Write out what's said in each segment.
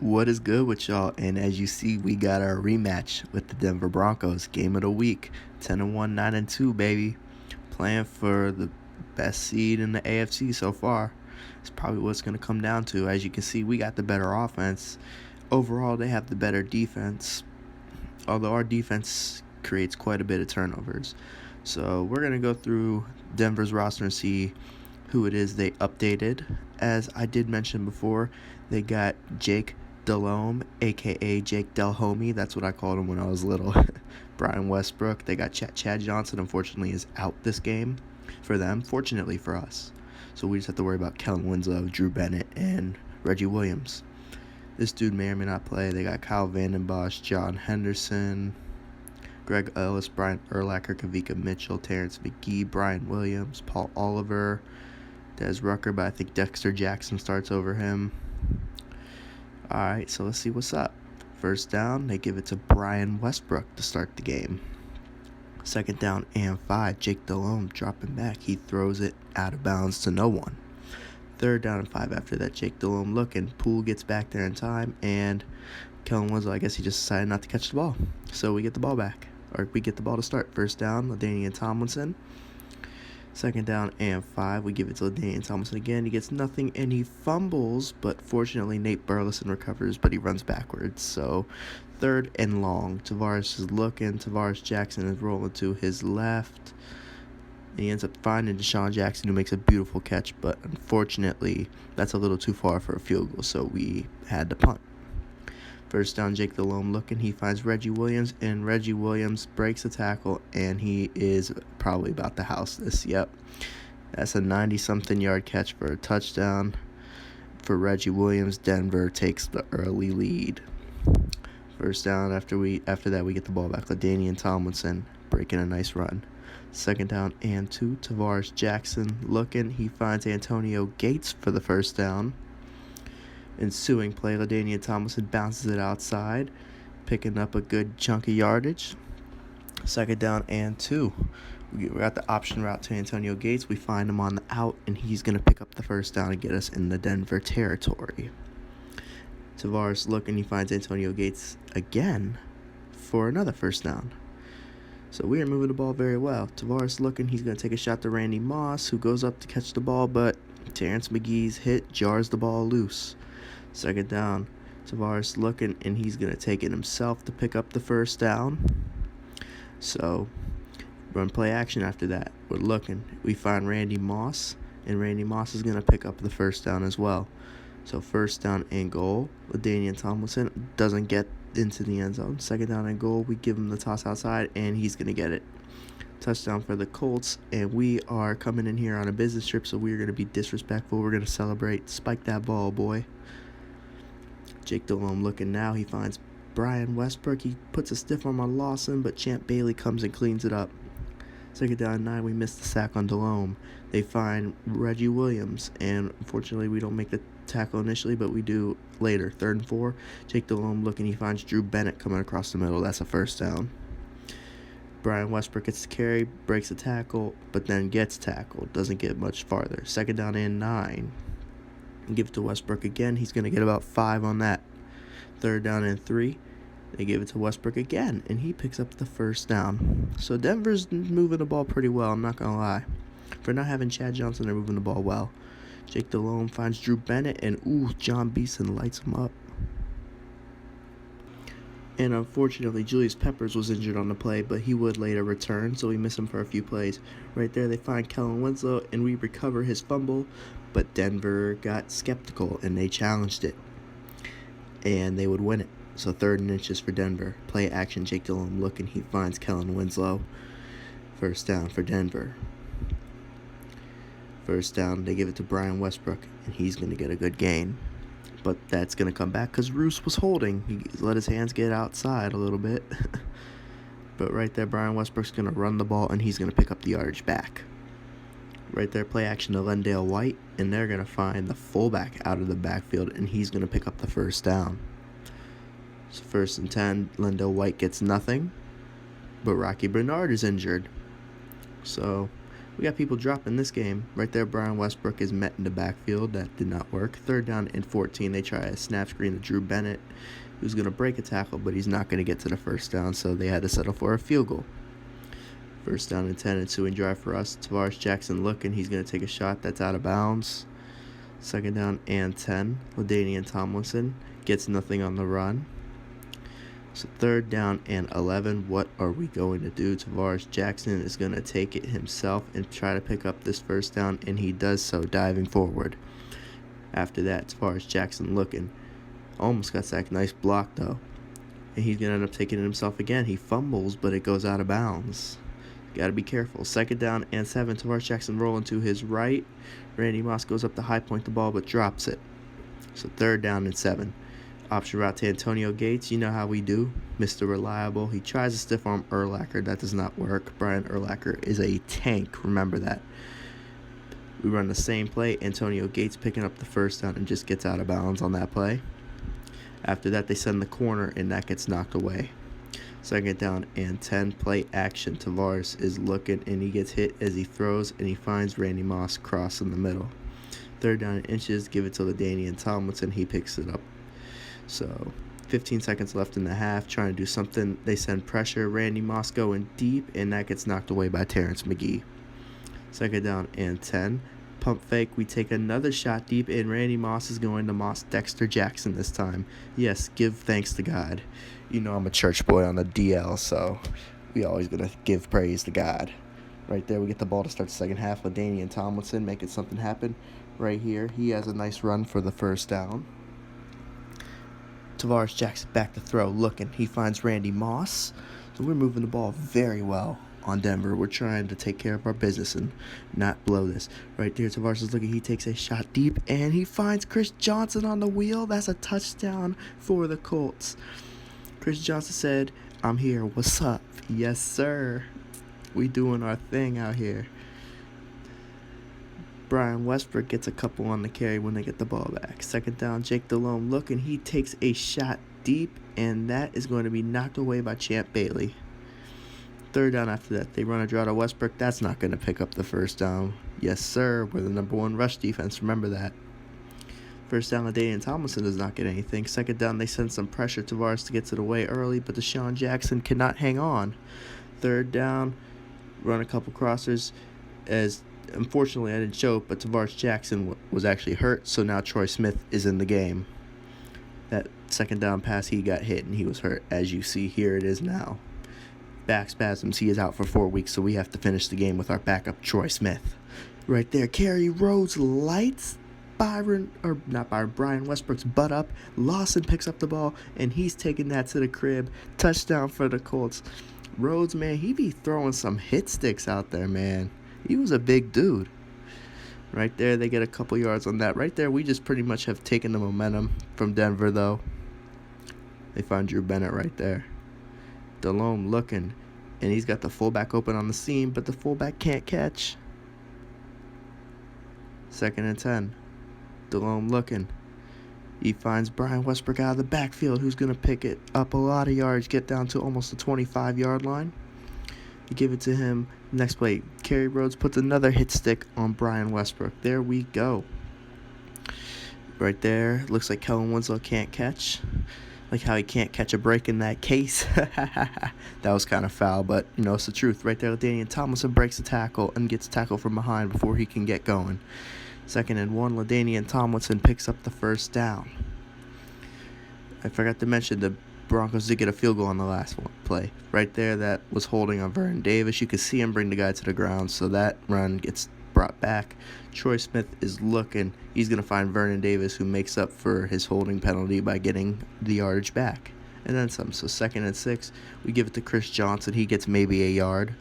What is good with y'all? And as you see, we got our rematch with the Denver Broncos. Game of the week, 10-1, 9-2, baby. Playing for the best seed in the AFC so far. It's probably what it's going to come down to. As you can see, we got the better offense. Overall, they have the better defense, although our defense creates quite a bit of turnovers. So we're going to go through Denver's roster and see who it is they updated. As I did mention before, they got Jake Delhomme, a.k.a. Jake Delhomme. That's what I called him when I was little. Brian Westbrook. They got Chad Johnson, unfortunately, is out this game for them. Fortunately for us. So we just have to worry about Kellen Winslow, Drew Bennett, and Reggie Williams. This dude may or may not play. They got Kyle Vandenbosch, John Henderson, Greg Ellis, Brian Urlacher, Kavika Mitchell, Terrence McGee, Brian Williams, Paul Oliver, Des Rucker, but I think Dexter Jackson starts over him. Alright, so let's see what's up. First down, they give it to Brian Westbrook to start the game. Second down and 5, Jake Delhomme dropping back. He throws it out of bounds to no one. Third down and 5 after that, Jake Delhomme looking. Poole gets back there in time, and Kellen Winslow, I guess he just decided not to catch the ball. So we get the ball back, or we get the ball to start. First down, LaDainian Tomlinson. Second down and 5, we give it to LaDainian Tomlinson again. He gets nothing, and he fumbles, but fortunately Nate Burleson recovers, but he runs backwards. So third and long. Tavares is looking. Tavares Jackson is rolling to his left. And he ends up finding Deshaun Jackson, who makes a beautiful catch, but unfortunately that's a little too far for a field goal, so we had to punt. First down, Jake Delhomme looking. He finds Reggie Williams, and Reggie Williams breaks a tackle, and he is probably about to house this. Yep. That's a 90-something yard catch for a touchdown for Reggie Williams. Denver takes the early lead. First down, after that we get the ball back. LaDainian Tomlinson breaking a nice run. Second down and 2, Tavares Jackson looking. He finds Antonio Gates for the first down. Ensuing play, LaDainian Tomlinson bounces it outside, picking up a good chunk of yardage. Second down and 2. We got the option route to Antonio Gates. We find him on the out, and he's going to pick up the first down and get us in the Denver territory. Tavares looking. He finds Antonio Gates again for another first down. So we are moving the ball very well. Tavares looking. He's going to take a shot to Randy Moss, who goes up to catch the ball, but Terrence McGee's hit jars the ball loose. Second down, Tavares looking, and he's going to take it himself to pick up the first down. So, run play action after that. We're looking. We find Randy Moss, and Randy Moss is going to pick up the first down as well. So, first down and goal. LaDainian Tomlinson doesn't get into the end zone. Second down and goal. We give him the toss outside, and he's going to get it. Touchdown for the Colts, and we are coming in here on a business trip, so we're going to be disrespectful. We're going to celebrate. Spike that ball, boy. Jake Delhomme looking now. He finds Brian Westbrook. He puts a stiff arm on Lawson, but Champ Bailey comes and cleans it up. Second down and 9, we missed the sack on Delhomme. They find Reggie Williams, and unfortunately we don't make the tackle initially, but we do later. Third and 4, Jake Delhomme looking. He finds Drew Bennett coming across the middle. That's a first down. Brian Westbrook gets the carry, breaks a tackle, but then gets tackled. Doesn't get much farther. Second down and 9. Give it to Westbrook again. He's going to get about 5 on that. Third down and 3. They give it to Westbrook again, and he picks up the first down. So Denver's moving the ball pretty well, I'm not going to lie. For not having Chad Johnson, they're moving the ball well. Jake Delhomme finds Drew Bennett, and John Beeson lights him up. And unfortunately, Julius Peppers was injured on the play, but he would later return, so we miss him for a few plays. Right there, they find Kellen Winslow, and we recover his fumble, but Denver got skeptical, and they challenged it, and they would win it. So third and inches for Denver. Play action, Jake Delhomme looking. He finds Kellen Winslow. First down for Denver. First down, they give it to Brian Westbrook, and he's going to get a good gain. But that's going to come back because Roos was holding. He let his hands get outside a little bit. But right there, Brian Westbrook's going to run the ball, and he's going to pick up the yardage back. Right there, play action to Lendale White, and they're going to find the fullback out of the backfield, and he's going to pick up the first down. So first and 10, Lendale White gets nothing, but Rocky Bernard is injured. So We got people dropping this game. Right there, Brian Westbrook is met in the backfield. That did not work. 3rd down and 14. They try a snap screen to Drew Bennett, who's going to break a tackle, but he's not going to get to the first down, so they had to settle for a field goal. 1st down and 10, ensuing drive for us. Tavares Jackson looking. He's going to take a shot that's out of bounds. 2nd down and 10. LaDainian Tomlinson gets nothing on the run. So 3rd down and 11. What are we going to do? Tavares Jackson is going to take it himself and try to pick up this 1st down, and he does so, diving forward. After that, Tavares Jackson looking. Almost got sacked. Nice block, though. And he's going to end up taking it himself again. He fumbles, but it goes out of bounds. Got to be careful. 2nd down and 7. Tavares Jackson rolling to his right. Randy Moss goes up to high point the ball, but drops it. So 3rd down and 7. Option route to Antonio Gates. You know how we do. Mr. Reliable. He tries to stiff arm Urlacher. That does not work. Brian Urlacher is a tank. Remember that. We run the same play. Antonio Gates picking up the 1st down and just gets out of bounds on that play. After that, they send the corner, and that gets knocked away. 2nd down and 10. Play action. Tavares is looking, and he gets hit as he throws, and he finds Randy Moss cross in the middle. 3rd down and inches. Give it to LaDainian Tomlinson. He picks it up. So 15 seconds left in the half, trying to do something. They send pressure. Randy Moss going deep, and that gets knocked away by Terrence McGee. 2nd down and 10. Pump fake. We take another shot deep, and Randy Moss is going to Moss Dexter Jackson this time. Yes, give thanks to God. You know I'm a church boy on the DL, so we always going to give praise to God. Right there, we get the ball to start the second half. LaDainian Tomlinson making something happen right here. He has a nice run for the 1st down. Tavares Jackson back to throw, looking. He finds Randy Moss. So we're moving the ball very well on Denver. We're trying to take care of our business and not blow this. Right there, Tavares is looking. He takes a shot deep, and he finds Chris Johnson on the wheel. That's a touchdown for the Colts. Chris Johnson said, "I'm here. What's up?" Yes, sir. We doing our thing out here. Brian Westbrook gets a couple on the carry when they get the ball back. 2nd down, Jake Delhomme looking. He takes a shot deep, and that is going to be knocked away by Champ Bailey. 3rd down after that. They run a draw to Westbrook. That's not going to pick up the 1st down. Yes, sir. We're the #1 rush defense. Remember that. 1st down, LaDainian Tomlinson does not get anything. 2nd down, they send some pressure to Tavares to get to the way early, but Deshaun Jackson cannot hang on. 3rd down, run a couple crossers as... Unfortunately, I didn't show it, but Tavares Jackson was actually hurt, so now Troy Smith is in the game. That 2nd down pass, he got hit, and he was hurt. As you see, here it is now. Back spasms, he is out for 4 weeks, so we have to finish the game with our backup, Troy Smith. Right there, Kerry Rhodes lights Brian Westbrook's butt up. Lawson picks up the ball, and he's taking that to the crib. Touchdown for the Colts. Rhodes, man, he be throwing some hit sticks out there, man. He was a big dude. Right there, they get a couple yards on that. Right there, we just pretty much have taken the momentum from Denver, though. They find Drew Bennett right there. Delhomme looking, and he's got the fullback open on the seam, but the fullback can't catch. 2nd and 10. Delhomme looking. He finds Brian Westbrook out of the backfield, who's going to pick it up a lot of yards, get down to almost the 25-yard line. You give it to him. Next play, Kerry Rhodes puts another hit stick on Brian Westbrook. There we go. Right there, looks like Kellen Winslow can't catch. Like how he can't catch a break in that case. That was kind of foul, but, you know, it's the truth. Right there, LaDainian Tomlinson breaks the tackle and gets tackled from behind before he can get going. 2nd and 1, LaDainian Tomlinson picks up the 1st down. I forgot to mention the Broncos did get a field goal on the last play. Right there, that was holding on Vernon Davis. You could see him bring the guy to the ground, so that run gets brought back. Troy Smith is looking. He's going to find Vernon Davis, who makes up for his holding penalty by getting the yardage back. And then some. So 2nd and 6, we give it to Chris Johnson. He gets maybe a yard.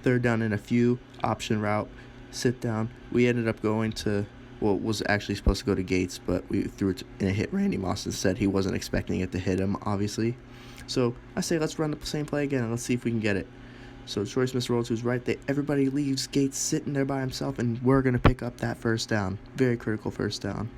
3rd down and a few. Option route. Sit down. We ended up going to... Well, it was actually supposed to go to Gates, but we threw it and it hit Randy Moss instead. He wasn't expecting it to hit him, obviously. So I say let's run the same play again and let's see if we can get it. So Troy Smith rolls to his right there. Everybody leaves. Gates sitting there by himself, and we're going to pick up that 1st down. Very critical 1st down.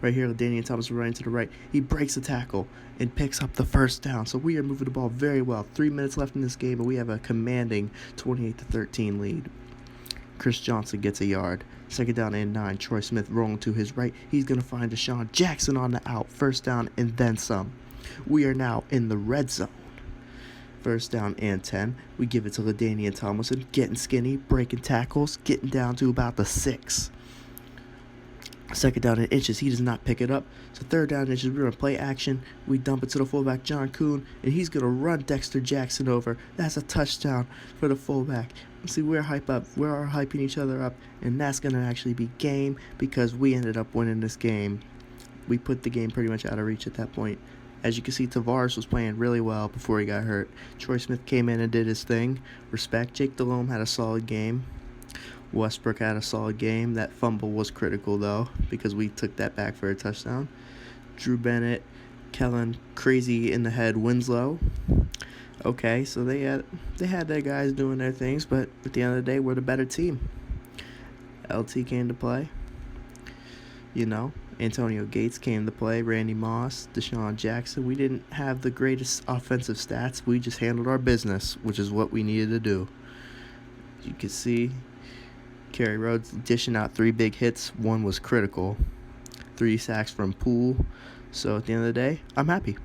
Right here, LaDainian Thomas running to the right. He breaks the tackle and picks up the 1st down. So we are moving the ball very well. 3 minutes left in this game, and we have a commanding 28-13 lead. Chris Johnson gets a yard. 2nd down and 9. Troy Smith rolling to his right. He's going to find Deshaun Jackson on the out. 1st down and then some. We are now in the red zone. 1st down and 10. We give it to LaDainian Tomlinson, getting skinny, breaking tackles, getting down to about the 6. 2nd down and inches. He does not pick it up. So 3rd down and inches. We're going to play action. We dump it to the fullback, John Kuhn, and he's going to run Dexter Jackson over. That's a touchdown for the fullback. See, we're hyping each other up, and that's going to actually be game because we ended up winning this game. We put the game pretty much out of reach at that point. As you can see, Tavares was playing really well before he got hurt. Troy Smith came in and did his thing. Respect. Jake Delhomme had a solid game. Westbrook had a solid game. That fumble was critical, though, because we took that back for a touchdown. Drew Bennett, Kellen, crazy in the head, Winslow. Okay, so they had their guys doing their things, but at the end of the day, we're the better team. LT came to play. Antonio Gates came to play. Randy Moss, Deshaun Jackson. We didn't have the greatest offensive stats. We just handled our business, which is what we needed to do. You can see Kerry Rhodes dishing out 3 big hits. 1 was critical. 3 sacks from Poole. So at the end of the day, I'm happy.